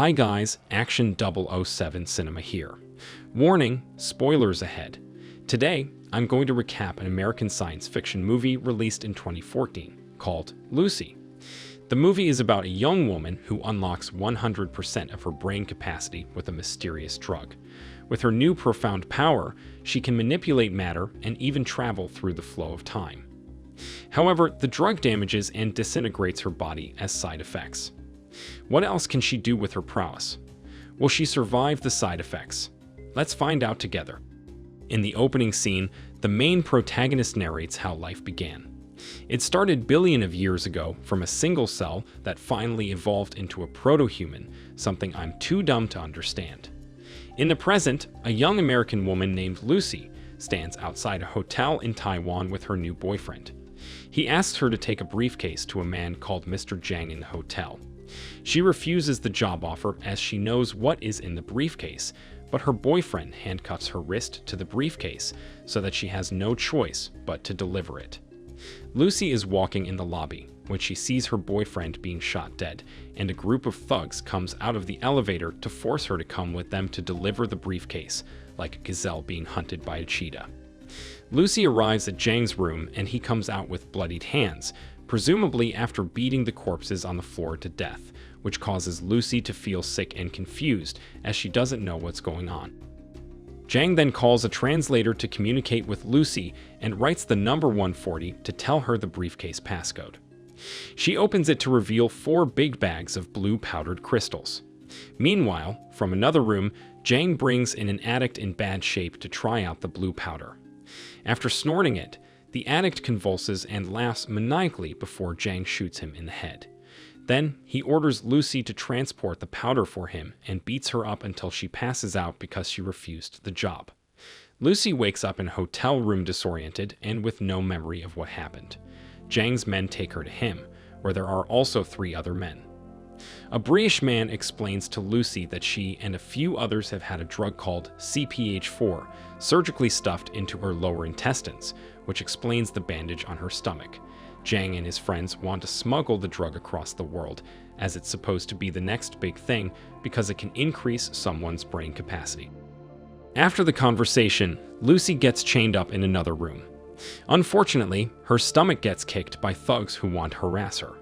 Hi guys, Action 007 Cinema here. Warning, spoilers ahead. Today, I'm going to recap an American science fiction movie released in 2014 called Lucy. The movie is about a young woman who unlocks 100% of her brain capacity with a mysterious drug. With her new profound power, she can manipulate matter and even travel through the flow of time. However, the drug damages and disintegrates her body as side effects. What else can she do with her prowess? Will she survive the side effects? Let's find out together. In the opening scene, the main protagonist narrates how life began. It started billions of years ago from a single cell that finally evolved into a proto-human, something I'm too dumb to understand. In the present, a young American woman named Lucy stands outside a hotel in Taiwan with her new boyfriend. He asks her to take a briefcase to a man called Mr. Zhang in the hotel. She refuses the job offer as she knows what is in the briefcase, but her boyfriend handcuffs her wrist to the briefcase so that she has no choice but to deliver it. Lucy is walking in the lobby when she sees her boyfriend being shot dead, and a group of thugs comes out of the elevator to force her to come with them to deliver the briefcase, like a gazelle being hunted by a cheetah. Lucy arrives at Zhang's room and he comes out with bloodied hands, presumably after beating the corpses on the floor to death, which causes Lucy to feel sick and confused as she doesn't know what's going on. Zhang then calls a translator to communicate with Lucy and writes the number 140 to tell her the briefcase passcode. She opens it to reveal 4 big bags of blue powdered crystals. Meanwhile, from another room, Zhang brings in an addict in bad shape to try out the blue powder. After snorting it, the addict convulses and laughs maniacally before Zhang shoots him in the head. Then, he orders Lucy to transport the powder for him and beats her up until she passes out because she refused the job. Lucy wakes up in a hotel room disoriented and with no memory of what happened. Zhang's men take her to him, where there are also 3 other men. A British man explains to Lucy that she and a few others have had a drug called CPH4 surgically stuffed into her lower intestines, which explains the bandage on her stomach. Zhang and his friends want to smuggle the drug across the world, as it's supposed to be the next big thing because it can increase someone's brain capacity. After the conversation, Lucy gets chained up in another room. Unfortunately, her stomach gets kicked by thugs who want to harass her.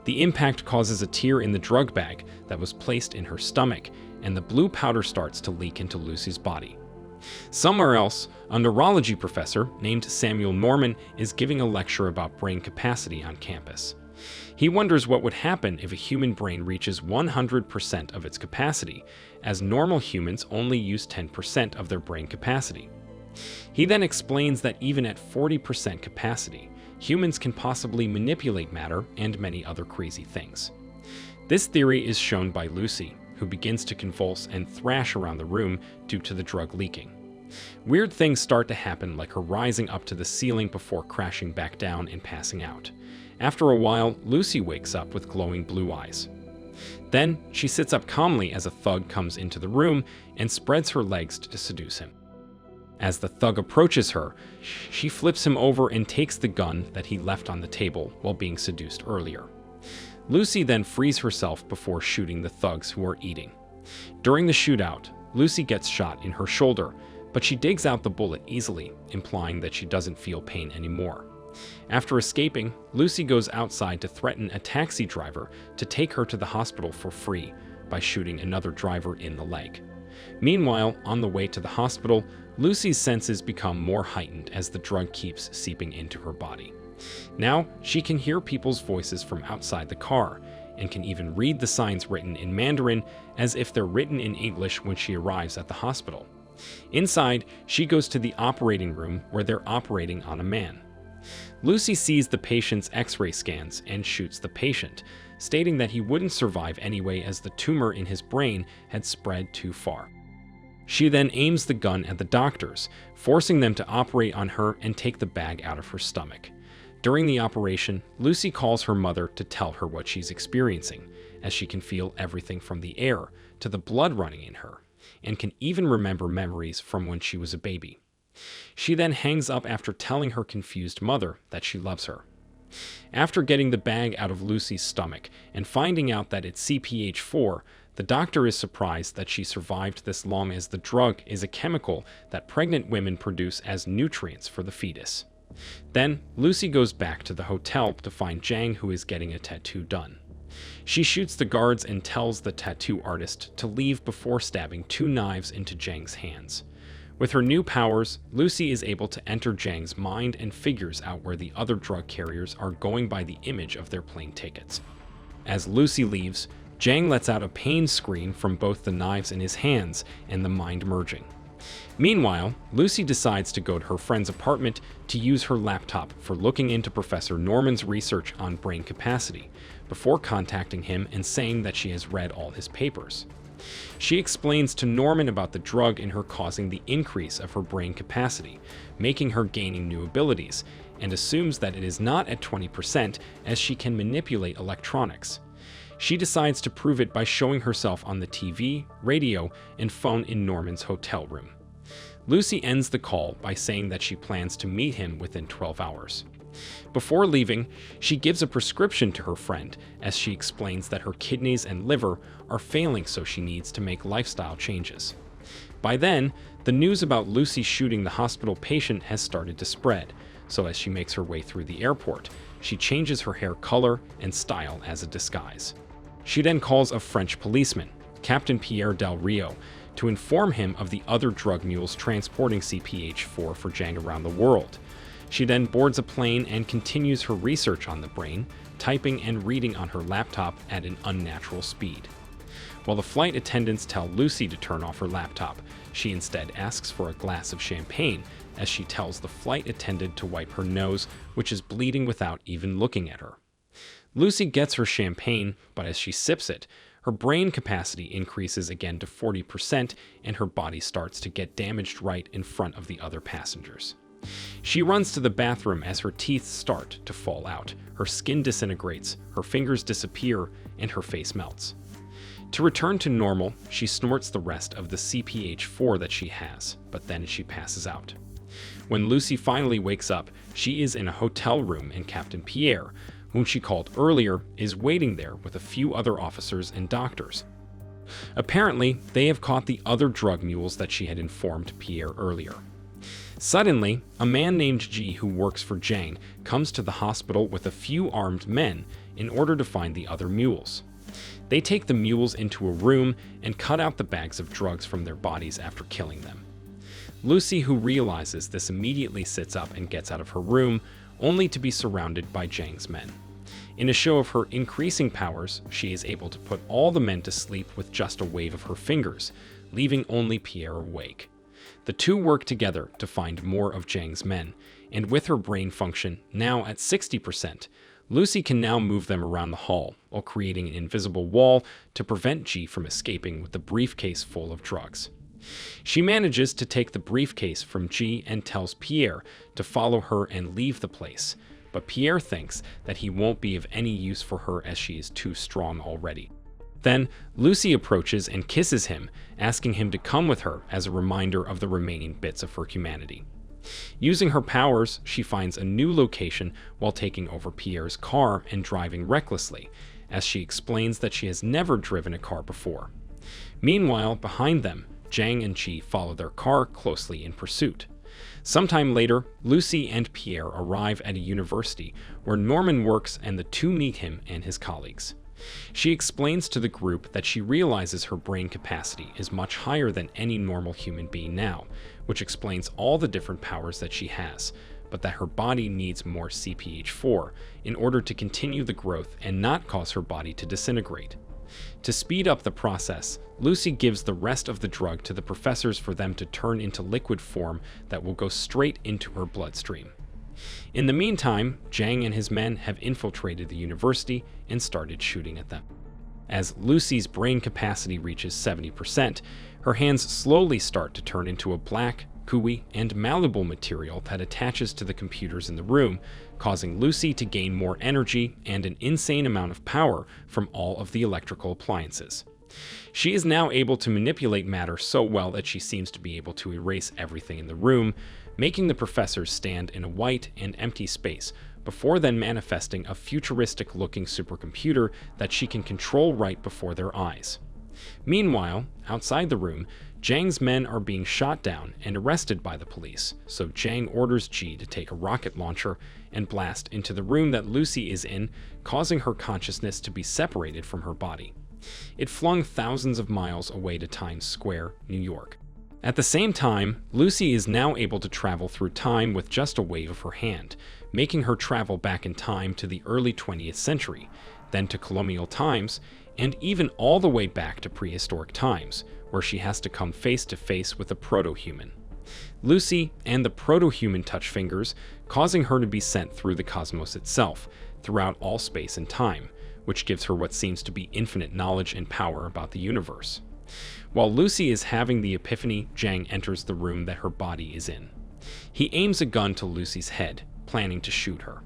The impact causes a tear in the drug bag that was placed in her stomach, and the blue powder starts to leak into Lucy's body. Somewhere else, a neurology professor named Samuel Norman is giving a lecture about brain capacity on campus. He wonders what would happen if a human brain reaches 100% of its capacity, as normal humans only use 10% of their brain capacity. He then explains that even at 40% capacity, humans can possibly manipulate matter and many other crazy things. This theory is shown by Lucy, who begins to convulse and thrash around the room due to the drug leaking. Weird things start to happen, like her rising up to the ceiling before crashing back down and passing out. After a while, Lucy wakes up with glowing blue eyes. Then, she sits up calmly as a thug comes into the room and spreads her legs to seduce him. As the thug approaches her, she flips him over and takes the gun that he left on the table while being seduced earlier. Lucy then frees herself before shooting the thugs who are eating. During the shootout, Lucy gets shot in her shoulder, but she digs out the bullet easily, implying that she doesn't feel pain anymore. After escaping, Lucy goes outside to threaten a taxi driver to take her to the hospital for free by shooting another driver in the leg. Meanwhile, on the way to the hospital, Lucy's senses become more heightened as the drug keeps seeping into her body. Now, she can hear people's voices from outside the car, and can even read the signs written in Mandarin as if they're written in English when she arrives at the hospital. Inside, she goes to the operating room where they're operating on a man. Lucy sees the patient's X-ray scans and shoots the patient, stating that he wouldn't survive anyway as the tumor in his brain had spread too far. She then aims the gun at the doctors, forcing them to operate on her and take the bag out of her stomach. During the operation, Lucy calls her mother to tell her what she's experiencing, as she can feel everything from the air to the blood running in her, and can even remember memories from when she was a baby. She then hangs up after telling her confused mother that she loves her. After getting the bag out of Lucy's stomach and finding out that it's CPH4, The doctor is surprised that she survived this long, as the drug is a chemical that pregnant women produce as nutrients for the fetus. Then, Lucy goes back to the hotel to find Jang, who is getting a tattoo done. She shoots the guards and tells the tattoo artist to leave before stabbing 2 knives into Jang's hands. With her new powers, Lucy is able to enter Jang's mind and figures out where the other drug carriers are going by the image of their plane tickets. As Lucy leaves, Jang lets out a pain scream from both the knives in his hands and the mind merging. Meanwhile, Lucy decides to go to her friend's apartment to use her laptop for looking into Professor Norman's research on brain capacity, before contacting him and saying that she has read all his papers. She explains to Norman about the drug in her causing the increase of her brain capacity, making her gaining new abilities, and assumes that it is not at 20% as she can manipulate electronics. She decides to prove it by showing herself on the TV, radio, and phone in Norman's hotel room. Lucy ends the call by saying that she plans to meet him within 12 hours. Before leaving, she gives a prescription to her friend as she explains that her kidneys and liver are failing, so she needs to make lifestyle changes. By then, the news about Lucy shooting the hospital patient has started to spread, so as she makes her way through the airport, she changes her hair color and style as a disguise. She then calls a French policeman, Captain Pierre Del Rio, to inform him of the other drug mules transporting CPH-4 for Jang around the world. She then boards a plane and continues her research on the brain, typing and reading on her laptop at an unnatural speed. While the flight attendants tell Lucy to turn off her laptop, she instead asks for a glass of champagne, as she tells the flight attendant to wipe her nose, which is bleeding, without even looking at her. Lucy gets her champagne, but as she sips it, her brain capacity increases again to 40%, and her body starts to get damaged right in front of the other passengers. She runs to the bathroom as her teeth start to fall out, her skin disintegrates, her fingers disappear, and her face melts. To return to normal, she snorts the rest of the CPH-4 that she has, but then she passes out. When Lucy finally wakes up, she is in a hotel room, and Captain Pierre, whom she called earlier, is waiting there with a few other officers and doctors. Apparently, they have caught the other drug mules that she had informed Pierre earlier. Suddenly, a man named G, who works for Jang, comes to the hospital with a few armed men in order to find the other mules. They take the mules into a room and cut out the bags of drugs from their bodies after killing them. Lucy, who realizes this, immediately sits up and gets out of her room, only to be surrounded by Jang's men. In a show of her increasing powers, she is able to put all the men to sleep with just a wave of her fingers, leaving only Pierre awake. The two work together to find more of Jang's men, and with her brain function now at 60%, Lucy can now move them around the hall while creating an invisible wall to prevent G from escaping with the briefcase full of drugs. She manages to take the briefcase from G and tells Pierre to follow her and leave the place, but Pierre thinks that he won't be of any use for her as she is too strong already. Then, Lucy approaches and kisses him, asking him to come with her as a reminder of the remaining bits of her humanity. Using her powers, she finds a new location while taking over Pierre's car and driving recklessly, as she explains that she has never driven a car before. Meanwhile, behind them, Jang and Chi follow their car closely in pursuit. Sometime later, Lucy and Pierre arrive at a university where Norman works, and the two meet him and his colleagues. She explains to the group that she realizes her brain capacity is much higher than any normal human being now, which explains all the different powers that she has, but that her body needs more CPH-4 in order to continue the growth and not cause her body to disintegrate. To speed up the process, Lucy gives the rest of the drug to the professors for them to turn into liquid form that will go straight into her bloodstream. In the meantime, Jang and his men have infiltrated the university and started shooting at them. As Lucy's brain capacity reaches 70%, her hands slowly start to turn into a black, gooey, and malleable material that attaches to the computers in the room, causing Lucy to gain more energy and an insane amount of power from all of the electrical appliances. She is now able to manipulate matter so well that she seems to be able to erase everything in the room, making the professors stand in a white and empty space, before then manifesting a futuristic-looking supercomputer that she can control right before their eyes. Meanwhile, outside the room, Jang's men are being shot down and arrested by the police, so Jang orders Ji to take a rocket launcher and blast into the room that Lucy is in, causing her consciousness to be separated from her body. It flung thousands of miles away to Times Square, New York. At the same time, Lucy is now able to travel through time with just a wave of her hand, making her travel back in time to the early 20th century, then to colonial times, and even all the way back to prehistoric times, where she has to come face to face with a proto-human. Lucy and the proto-human touch fingers, causing her to be sent through the cosmos itself, throughout all space and time, which gives her what seems to be infinite knowledge and power about the universe. While Lucy is having the epiphany, Jang enters the room that her body is in. He aims a gun to Lucy's head, planning to shoot her.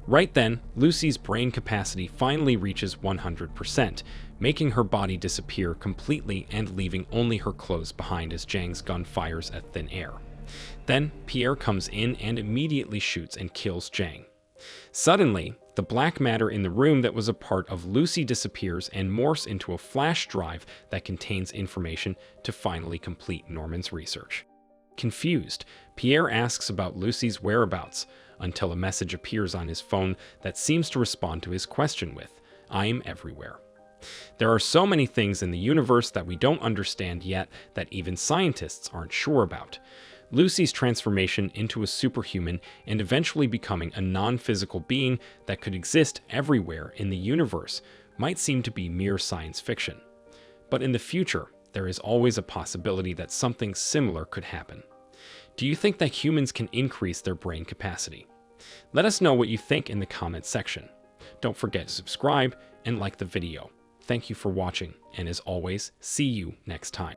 Right then, Lucy's brain capacity finally reaches 100%, making her body disappear completely and leaving only her clothes behind as Jang's gun fires at thin air. Then, Pierre comes in and immediately shoots and kills Jang. Suddenly, the black matter in the room that was a part of Lucy disappears and morphs into a flash drive that contains information to finally complete Norman's research. Confused, Pierre asks about Lucy's whereabouts, until a message appears on his phone that seems to respond to his question with, "I am everywhere." There are so many things in the universe that we don't understand yet that even scientists aren't sure about. Lucy's transformation into a superhuman and eventually becoming a non-physical being that could exist everywhere in the universe might seem to be mere science fiction. But in the future, there is always a possibility that something similar could happen. Do you think that humans can increase their brain capacity? Let us know what you think in the comments section. Don't forget to subscribe and like the video. Thank you for watching, and as always, see you next time.